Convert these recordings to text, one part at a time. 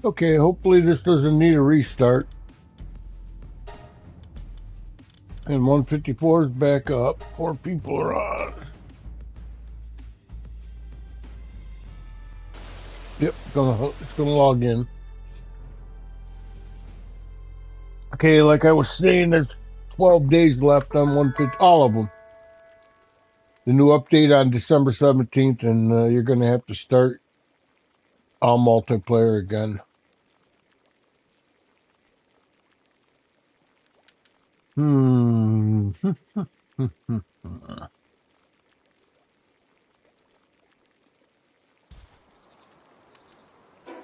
Okay, hopefully this doesn't need a restart. And 154 is back up. 4 people are on. Yep, it's gonna log in. Okay, like I was saying, there's 12 days left on 150, all of them. The new update on December 17th, and you're gonna have to start all multiplayer again.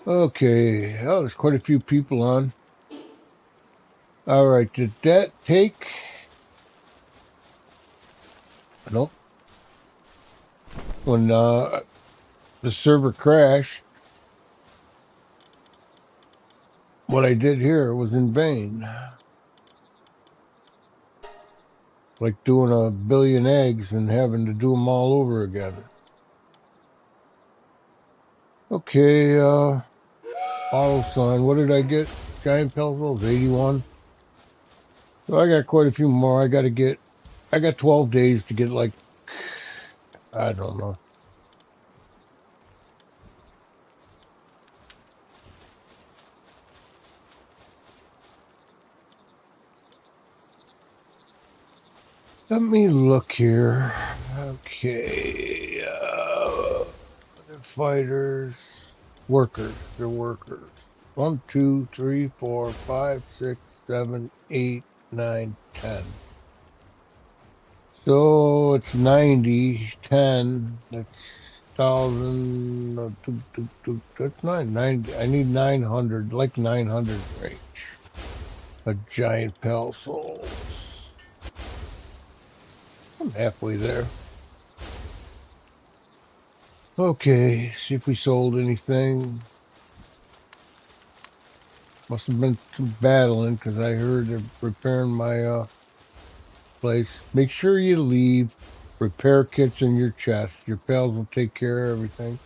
Okay, oh, there's quite a few people on. All right, did that take? Nope. When the server crashed, what I did here was in vain. Like doing a billion eggs and having to do them all over again. Okay, auto sign. What did I get? Giant Pelzos, 81. So I got quite a few more. I got 12 days to get, like, I don't know. Let me look here. Okay. They're fighters. Workers. They're workers. 1, 2, 3, 4, 5, 6, 7, 8, 9, 10. So it's 90, 10. That's 1,000. That's 90. I need 900, like 900 range. A giant pal souls. I'm halfway there. Okay, see if we sold anything. Must have been too battling because I heard they're repairing my place. Make sure you leave repair kits in your chest. Your pals will take care of everything.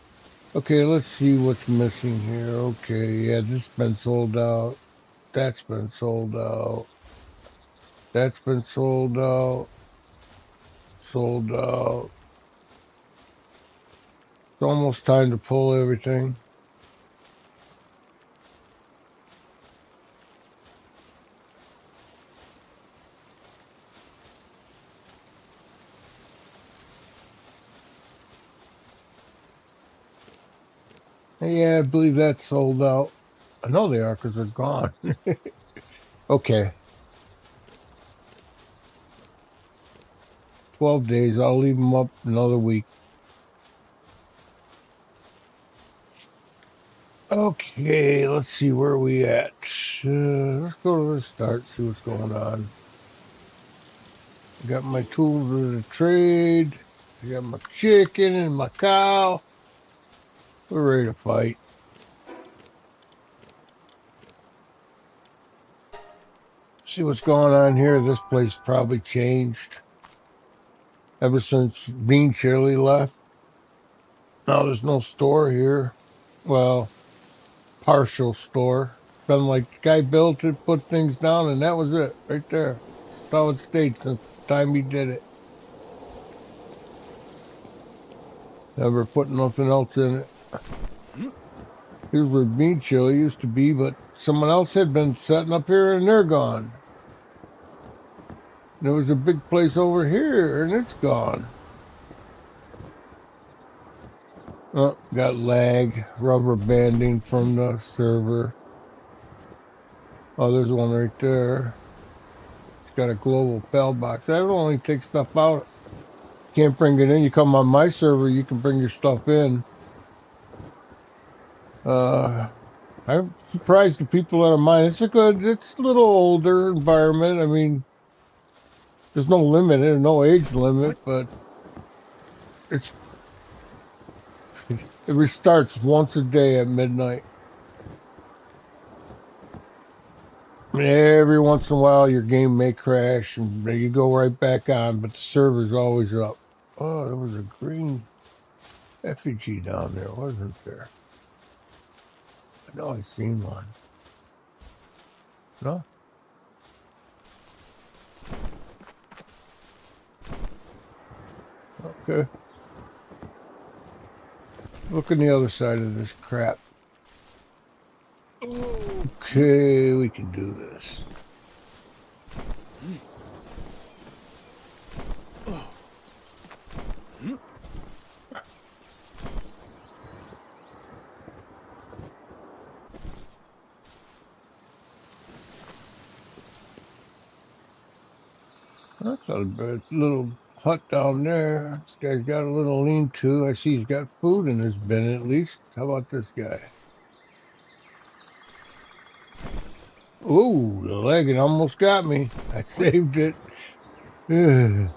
Okay, let's see what's missing here. Okay, yeah, this has been sold out. That's been sold out. That's been sold out. Sold out. It's almost time to pull everything. Yeah, I believe that's sold out. I know they are because they're gone. Okay. 12 days. I'll leave them up another week. Okay, let's see where we at. Let's go to the start, see what's going on. I got my tools of the trade. I got my chicken and my cow. We're ready to fight. See what's going on here. This place probably changed ever since Bean Shirley left. Now there's no store here. Well, partial store. Been like the guy built it, put things down, and that was it right there. That's how it stayed since the time he did it. Never put nothing else in it. Here's where Bean Chili used to be, but someone else had been setting up here and they're gone. There was a big place over here and it's gone. Oh, got lag, rubber banding from the server. Oh, there's one right there. It's got a global pal box. That will only take stuff out. Can't bring it in. You come on my server, you can bring your stuff in. I'm surprised the people that are mine. It's a little older environment. I mean, there's no limit, there's no age limit, but it restarts once a day at midnight. And every once in a while, your game may crash and you go right back on, but the server's always up. Oh, there was a green effigy down there, wasn't there? I know I've seen one. No? Okay. Look on the other side of this crap. Okay, we can do this. That's not a bad little hut down there. This guy's got a little lean-to. I see he's got food in his bin at least. How about this guy? Ooh, the leg, it almost got me. I saved it. Ugh.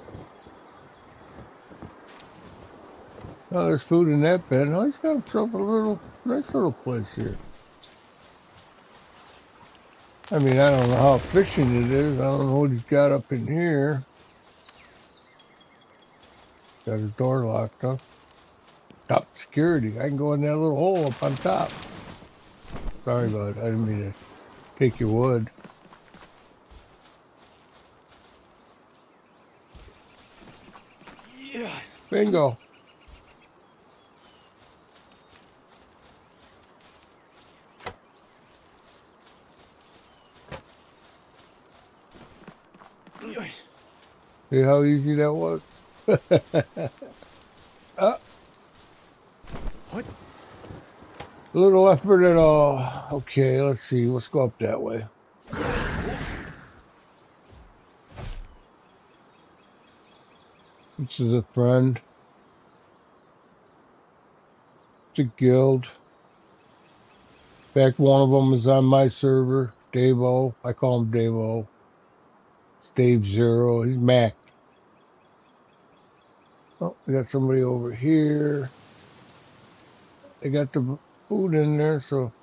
Oh, there's food in that bin. Oh, he's got himself a little, nice little place here. I mean, I don't know how efficient it is. I don't know what he's got up in here. Got his door locked up. Top security. I can go in that little hole up on top. Sorry about it. I didn't mean to take your wood. Yeah. Bingo. See how easy that was? What? Little effort at all. Okay, let's see. Let's go up that way. This is a friend. It's a guild. In fact, one of them is on my server, Dave-O. I call him Dave-O. It's Dave Zero. He's Mac. Oh, we got somebody over here. They got the food in there, so.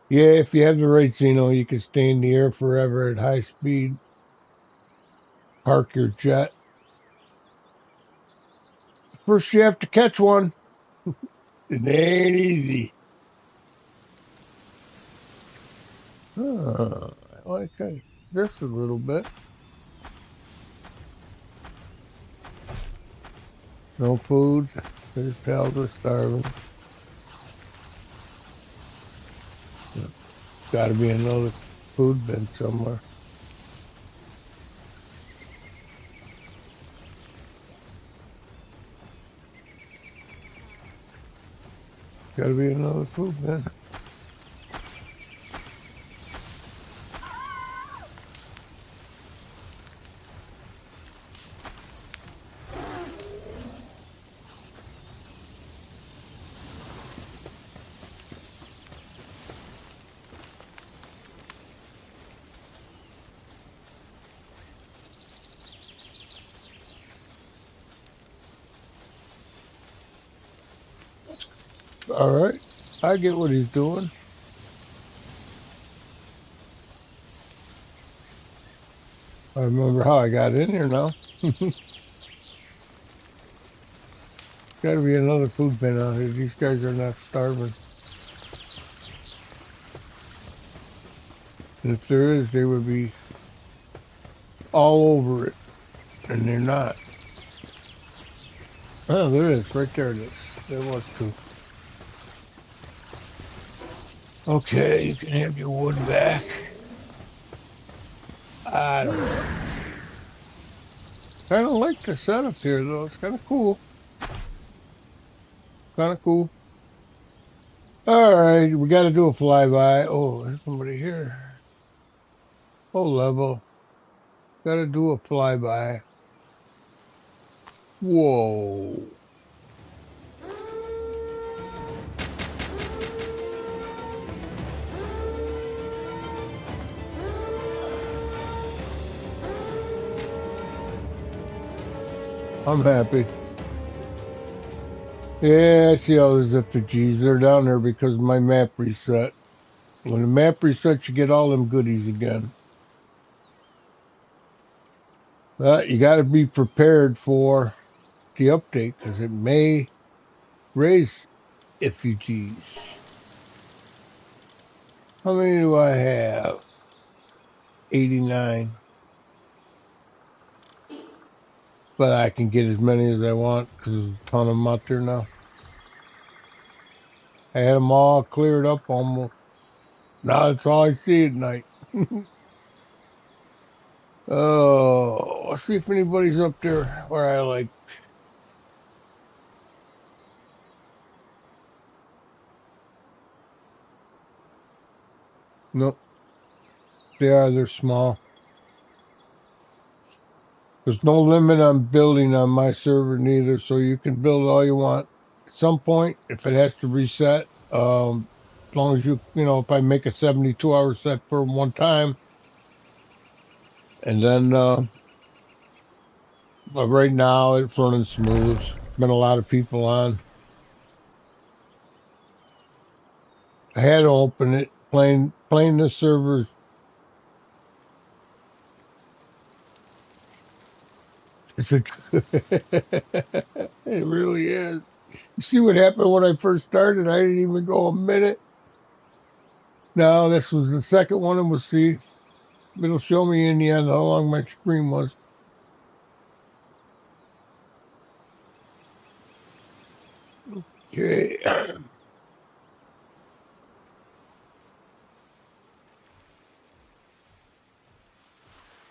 Yeah, if you have the right signal, you can stay in the air forever at high speed. Park your jet. First, you have to catch one. It ain't easy. I like this a little bit. No food. His pals are starving. Got to be another food bin somewhere. Got to be another food bin. All right. I get what he's doing. I remember how I got in here now. Got to be another food bin out here. These guys are not starving. And if there is, they would be all over it. And they're not. Oh, there it is. Right there it is. There was two. Okay, you can have your wood back. I don't know. Kind of like the setup here, though. It's kind of cool. Kind of cool. All right, we got to do a flyby. Oh, there's somebody here. Oh, level. Got to do a flyby. Whoa. I'm happy. Yeah, I see all those effigies. They're down there because my map reset. When the map resets, you get all them goodies again. But you got to be prepared for the update because it may raise refugees. How many do I have? 89. But I can get as many as I want because there's a ton of them out there now. I had them all cleared up almost. Now that's all I see at night. Oh, let's see if anybody's up there where I like. Nope, they're small. There's no limit on building on my server neither, so you can build all you want. At some point, if it has to reset, as long as if I make a 72-hour set for one time, and then, but right now it's running smooth. Been a lot of people on. I had to open it. Playing this server's. It really is. You see what happened when I first started? I didn't even go a minute. No, this was the second one, and we'll see. It'll show me in the end how long my screen was. Okay.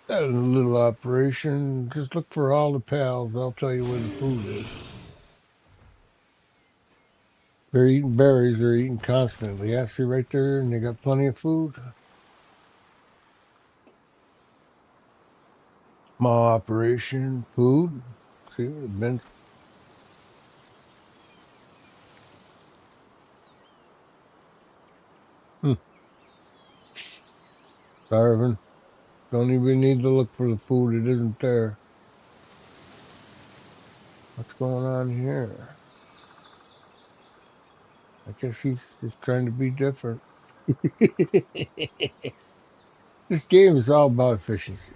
That is a little operation. Just look for all the pals. I'll tell you where the food is. They're eating berries. They're eating constantly. Yeah, see right there? And they got plenty of food. Small operation. Food. See, it's been. Starving. Don't even need to look for the food. It isn't there. What's going on here? I guess he's just trying to be different. This game is all about efficiency.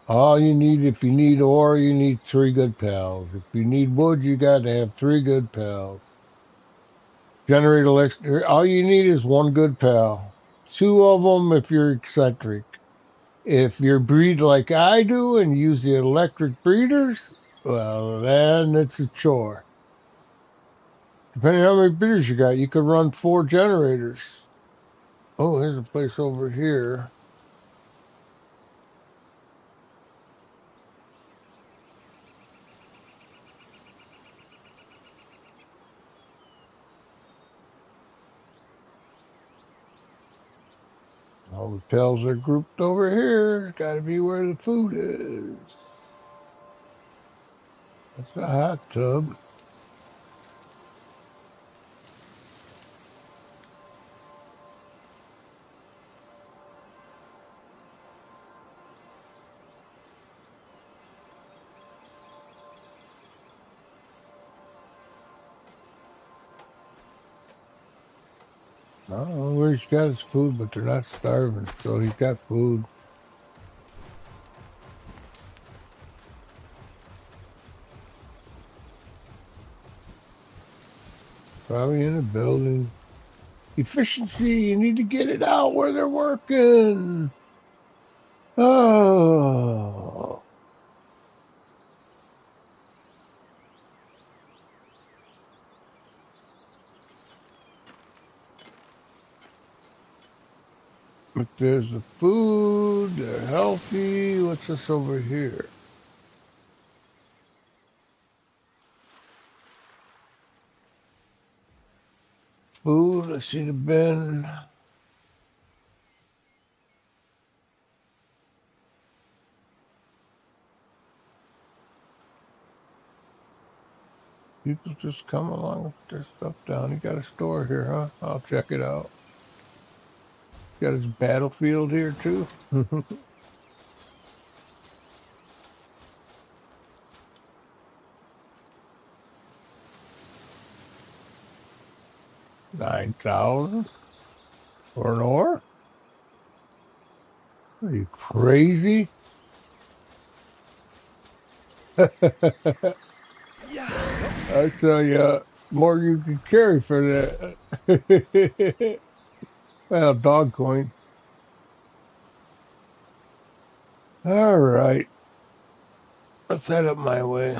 All you need, if you need ore, you need 3 good pals. If you need wood, you got to have 3 good pals. Generate electricity. All you need is 1 good pal. 2 of them if you're eccentric. If you breed like I do and use the electric breeders, well, then it's a chore. Depending on how many breeders you got, you could run 4 generators. Oh, there's a place over here. All the pals are grouped over here. It's got to be where the food is. That's the hot tub. I don't know where he's got his food, but they're not starving, so he's got food. Probably in a building. Efficiency, you need to get it out where they're working. Oh. But there's the food, they're healthy. What's this over here? Food, I see the bin. People just come along with their stuff down. He got a store here, huh? I'll check it out. Got his battlefield here too. 9,000 for an ore? Are you crazy? I tell you, more you can carry for that. Well, dog coin. All right. Let's head up my way.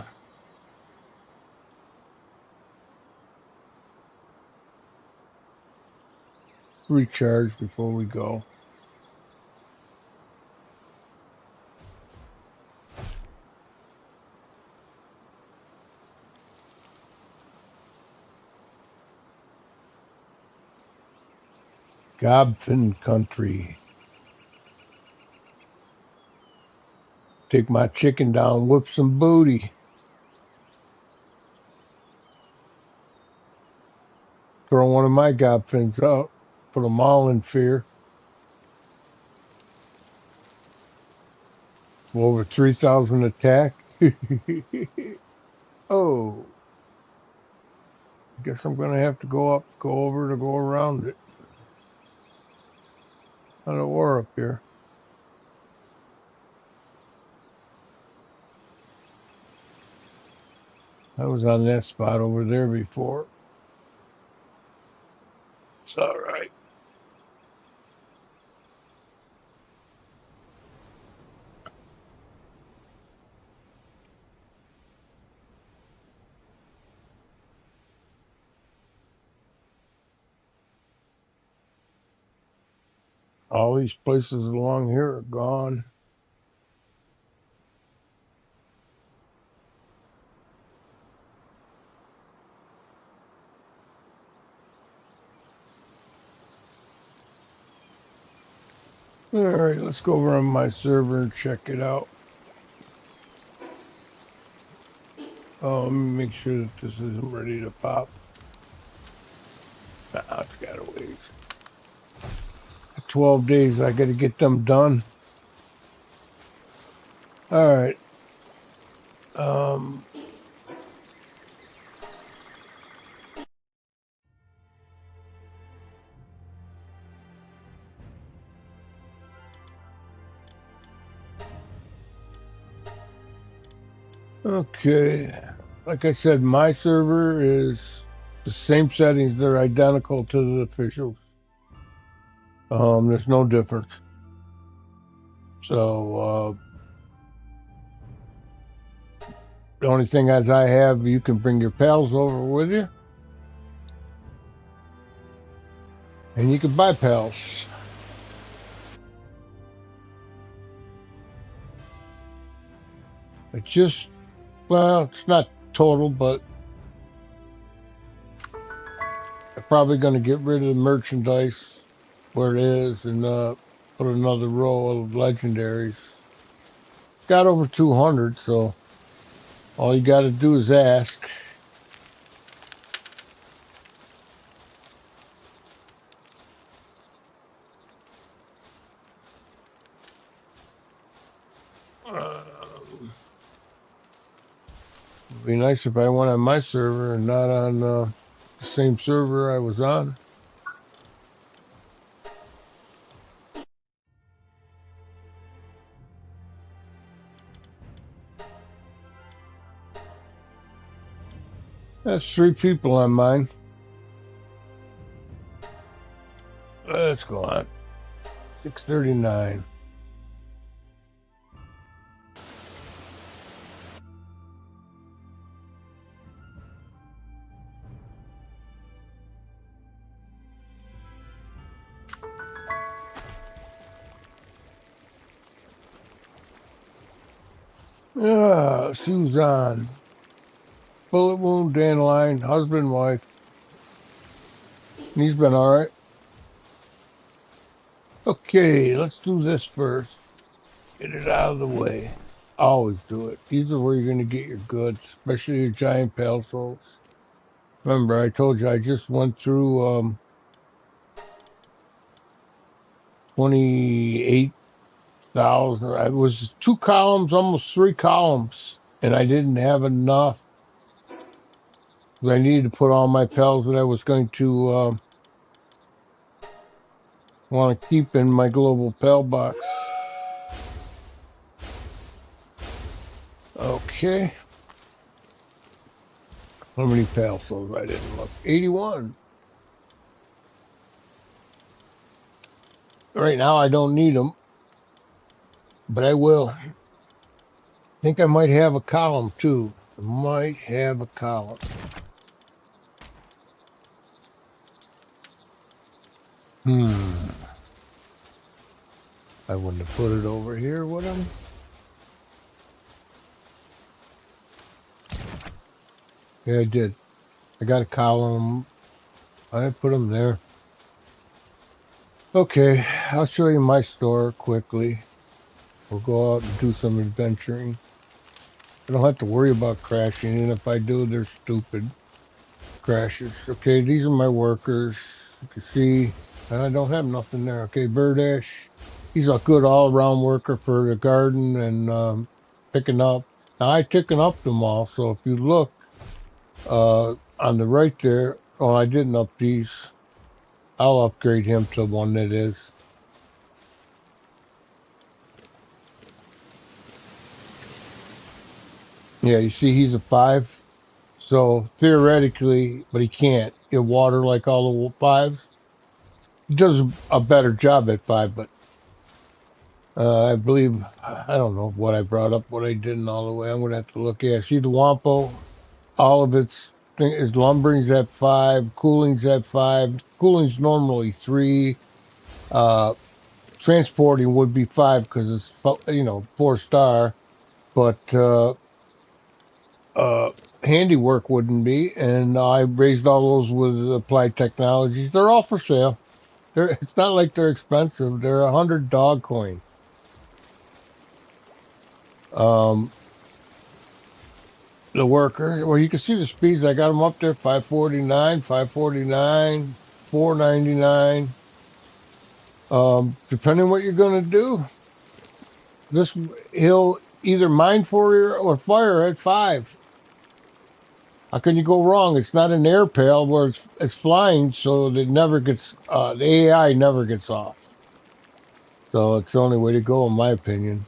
Recharge before we go. Gobfin country. Take my chicken down, whip some booty. Throw one of my gobfins up. Put them all in fear. Over 3,000 attack. Oh. Guess I'm going to have to go up, go over to go around it. Not a war up here. I was on that spot over there before. It's all right. All these places along here are gone. All right, let's go over on my server and check it out. Oh, let me make sure that this isn't ready to pop. Nah, it's got a ways. 12 days, I got to get them done. All right. Okay. Like I said, my server is the same settings. They're identical to the officials. There's no difference. So, the only thing as I have, you can bring your pals over with you. And you can buy pals. It's just, well, it's not total, but I'm probably going to get rid of the merchandise where it is and put another row of legendaries. Got over 200, so all you got to do is ask. It'd be nice if I went on my server and not on the same server I was on. That's 3 people on mine. Let's go on. 639. Susan. Bullet wound, dandelion, husband, wife. He's been all right. Okay, let's do this first. Get it out of the way. Always do it. These are where you're going to get your goods, especially your giant pale souls. Remember, I told you I just went through 28,000. It was 2 columns, almost 3 columns, and I didn't have enough. I needed to put all my pals that I was going to want to keep in my global pal box. Okay. How many pail souls? I didn't look. 81. Right now, I don't need them, but I will. I think I might have a column too. I might have a column. I wouldn't have put it over here, would I? Yeah, I did. I got a column. I put them there. Okay, I'll show you my store quickly. We'll go out and do some adventuring. I don't have to worry about crashing, and if I do, they're stupid crashes. Okay, these are my workers. You can see I don't have nothing there. Okay, Birdash. He's a good all-around worker for the garden and picking up. Now, I taken up them all, so if you look on the right there, oh, I didn't up these. I'll upgrade him to one that is. Yeah, you see he's a 5. So theoretically, but he can't. He'll water like all the 5s. He does a better job at 5, but I believe, I don't know what I brought up, what I didn't all the way. I'm going to have to look at. See the Wampo? All of its thing is lumbering's at 5, cooling's at 5. Cooling's normally 3. Transporting would be 5 because it's 4-star, but handiwork wouldn't be. And I raised all those with Applied Technologies. They're all for sale. It's not like they're expensive. They're 100 dog coin. The worker, well, you can see the speeds. I got them up there: 549, 549, 499. Depending what you're going to do, he'll either mine for you or fire at 5. How can you go wrong? It's not an air pail where it's flying, so it never gets the AI never gets off. So it's the only way to go, in my opinion.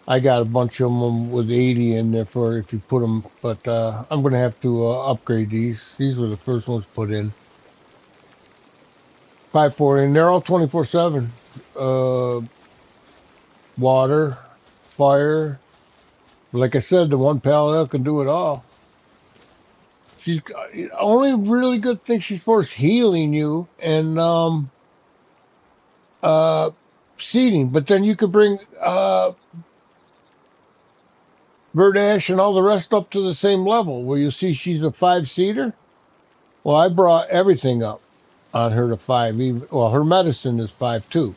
I got a bunch of them with 80 in there for if you put them, but I'm going to have to upgrade these. These were the first ones put in. 540, and they're all 24/7. Water, fire. Like I said, the one parallel can do it all. She's only really good thing she's for is healing you and seeding. But then you could bring Birdash and all the rest up to the same level where you see she's a 5-seater. Well, I brought everything up on her to 5. Well, her medicine is 5 too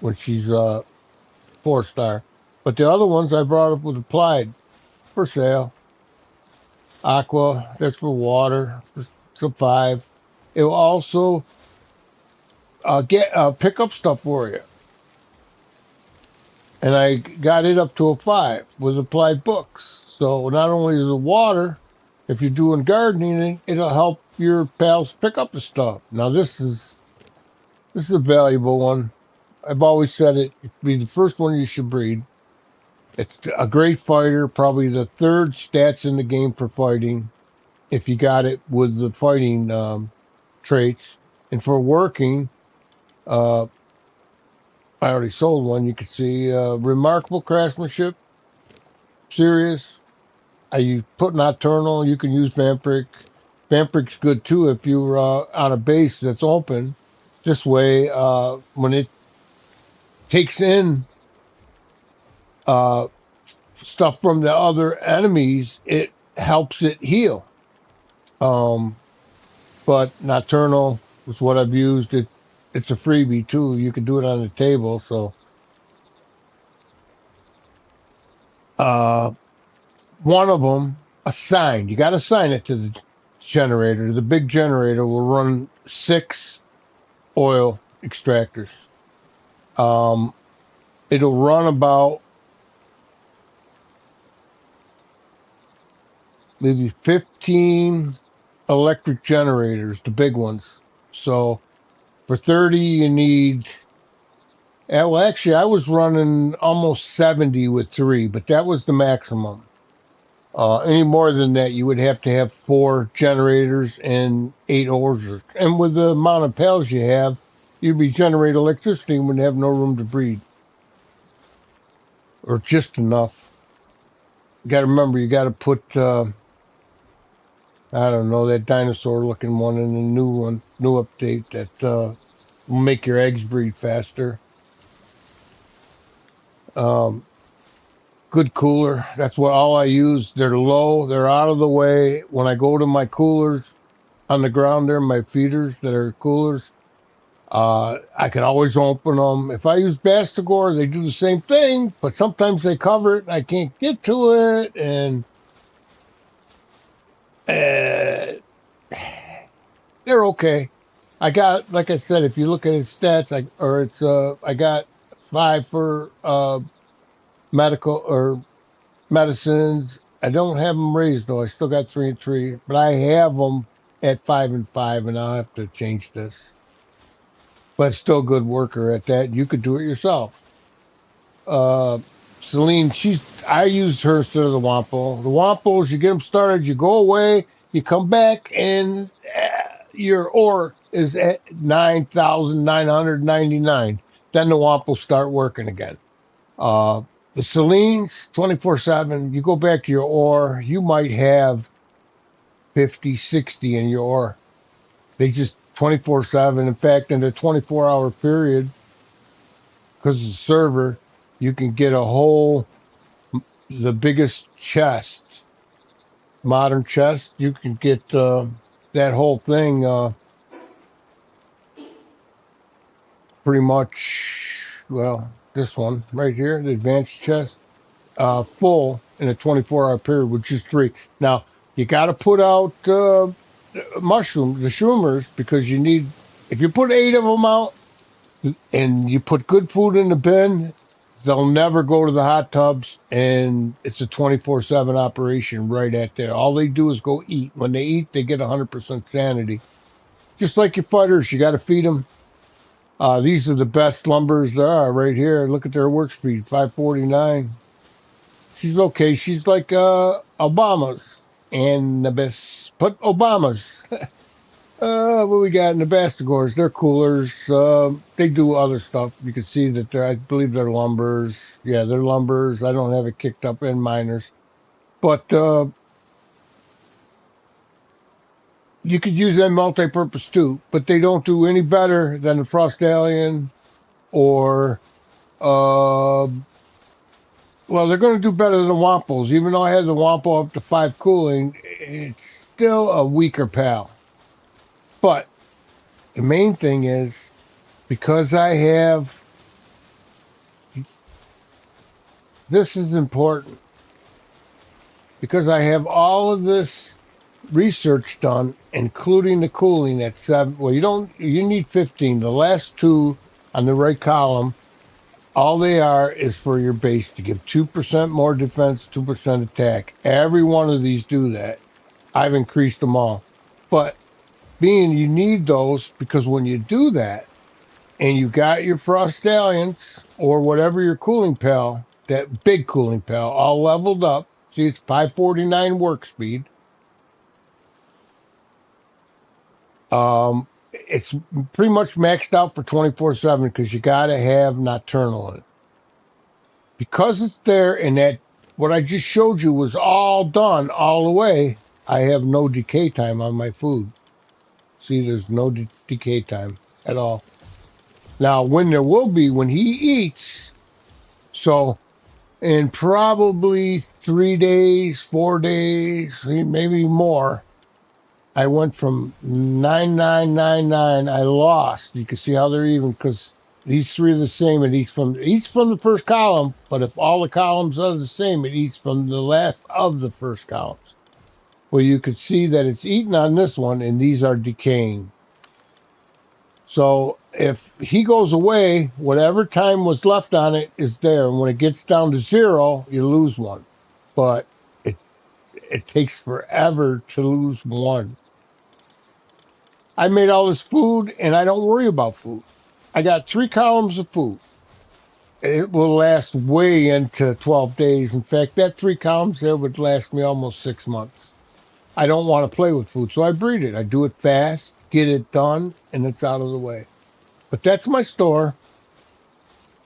when she's 4-star. But the other ones I brought up with Applied for sale. Aqua, that's for water. It's a 5. It will also pick up stuff for you. And I got it up to a 5 with Applied Books. So not only is it water, if you're doing gardening, it'll help your pals pick up the stuff. Now this is a valuable one. I've always said it'd be the first one you should breed. It's a great fighter, probably the 3rd stats in the game for fighting, if you got it with the fighting traits. And for working, I already sold one. You can see remarkable craftsmanship, serious. You put nocturnal. You can use Vampiric. Vampiric's good too if you're on a base that's open. This way, when it takes in stuff from the other enemies, it helps it heal. But nocturnal is what I've used. It's a freebie too. You can do it on the table. So one of them assigned. You got to assign it to the generator. The big generator will run 6 oil extractors. It'll run about maybe 15 electric generators, the big ones. So for 30, you need Well, actually, I was running almost 70 with 3, but that was the maximum. Any more than that, you would have to have 4 generators and 8 orders. And with the amount of pails you have, you'd be generating electricity and would have no room to breed. Or just enough. You got to remember, you got to put, I don't know, that dinosaur-looking one in the new update that will make your eggs breed faster. Good cooler. That's what all I use. They're low. They're out of the way. When I go to my coolers on the ground there, my feeders that are coolers, I can always open them. If I use Bastigor, they do the same thing, but sometimes they cover it and I can't get to it. And they're okay. I got, like I said, if you look at his stats, I got 5 for medical or medicines. I don't have them raised though. I still got 3 and 3, but I have them at 5 and 5, and I'll have to change this. But still good worker at that. You could do it yourself. Celine, I used her instead of the Wampo. The Wampos, you get them started, you go away, you come back, and your ore is at 9,999. Then the Wampos start working again. The Celines, 24/7, you go back to your ore, you might have 50, 60 in your ore. They just 24/7. In fact, in the 24-hour period, because of the server, you can get the biggest chest, modern chest. You can get that whole thing pretty much, well, this one right here, the advanced chest, full in a 24-hour period with just 3. Now, you got to put out the shroomers, because you need, if you put 8 of them out and you put good food in the bin, they'll never go to the hot tubs, and it's a 24/7 operation right at there. All they do is go eat. When they eat, they get 100% sanity. Just like your fighters, you got to feed them. These are the best lumbers there are right here. Look at their work speed, 549. She's okay. She's like Obama's. And the best, put Obama's. What we got in the Bastigors? They're coolers. They do other stuff. You can see that I believe they're lumbers. Yeah, they're lumbers. I don't have it kicked up in miners. But you could use them multi-purpose too. But they don't do any better than the Frost Alien or well, they're going to do better than the Wampos. Even though I had the Wampo up to 5 cooling, it's still a weaker pal. But the main thing is, because I have, this is important, because I have all of this research done, including the cooling at 7. Well, you need 15. The last 2 on the right column, all they are is for your base to give 2% more defense, 2% attack. Every one of these do that. I've increased them all. But being you need those, because when you do that, and you got your Frost Stallions, or whatever your cooling pal, that big cooling pal, all leveled up. See, it's 549 work speed. It's pretty much maxed out for 24/7, because you got to have Nocturnal in it. Because it's there, and that what I just showed you was all done all the way, I have no decay time on my food. See, there's no decay time at all. Now, when there will be, when he eats, so in probably 3 days, 4 days, maybe more, I went from 9999. I lost. You can see how they're even, because these 3 are the same, and eats from the first column. But if all the columns are the same, it eats from the last of the first columns. Well, you could see that it's eating on this one, and these are decaying. So if he goes away, whatever time was left on it is there. And when it gets down to 0, you lose 1. But it takes forever to lose 1. I made all this food, and I don't worry about food. I got 3 columns of food. it will last way into 12 days. In fact, that 3 columns there would last me almost 6 months. I don't want to play with food, so I breed it. I do it fast, get it done, and it's out of the way. But that's my store.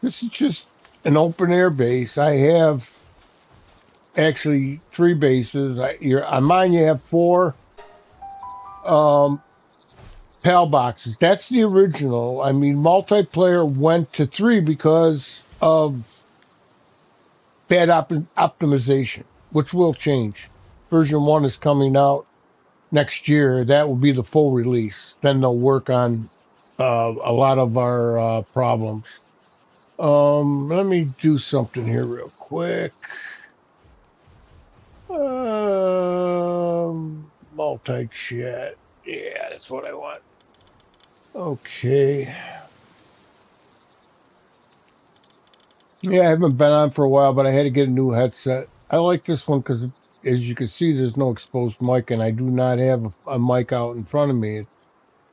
This is just an open air base. I have actually 3 bases. On mine, you have 4 PAL boxes. That's the original. I mean, multiplayer went to 3 because of bad optimization, which will change. Version 1 is coming out next year. That will be the full release. Then they'll work on a lot of our problems. Let me do something here real quick. Multi-chat. Yeah, that's what I want. Okay. Yeah, I haven't been on for a while, but I had to get a new headset. I like this one because, as you can see, there's no exposed mic, and I do not have a mic out in front of me.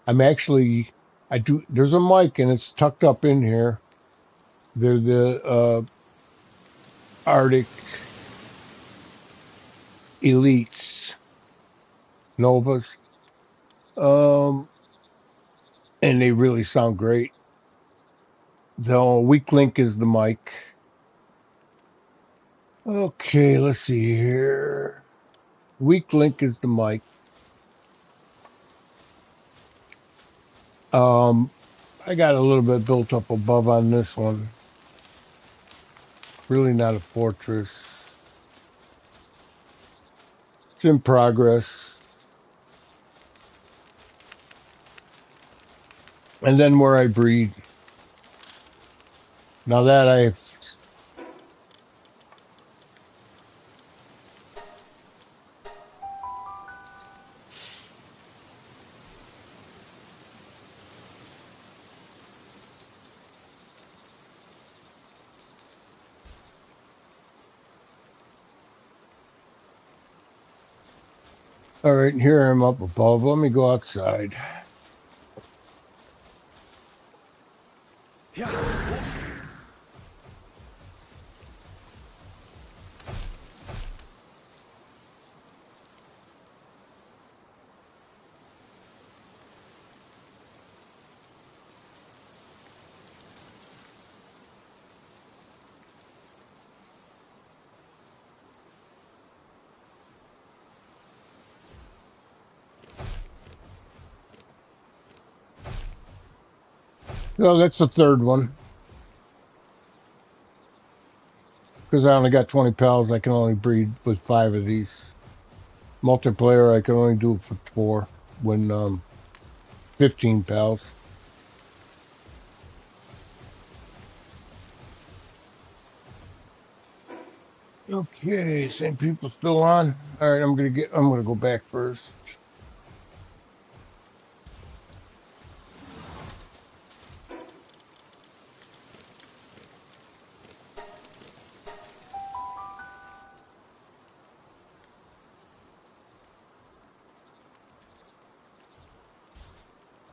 There's a mic, and it's tucked up in here. They're the Arctic Elites Novas. And they really sound great. The weak link is the mic. Okay, let's see here. Weak link is the mic. I got a little bit built up above on this one. Really not a fortress. It's in progress. And then where I breed. Now that all right, here I'm up above. Let me go outside. Yeah. No, that's the third one. Because I only got 20 pals, I can only breed with 5 of these. Multiplayer, I can only do it for 4 when 15 pals. Okay, same people still on. All right, I'm gonna go back first.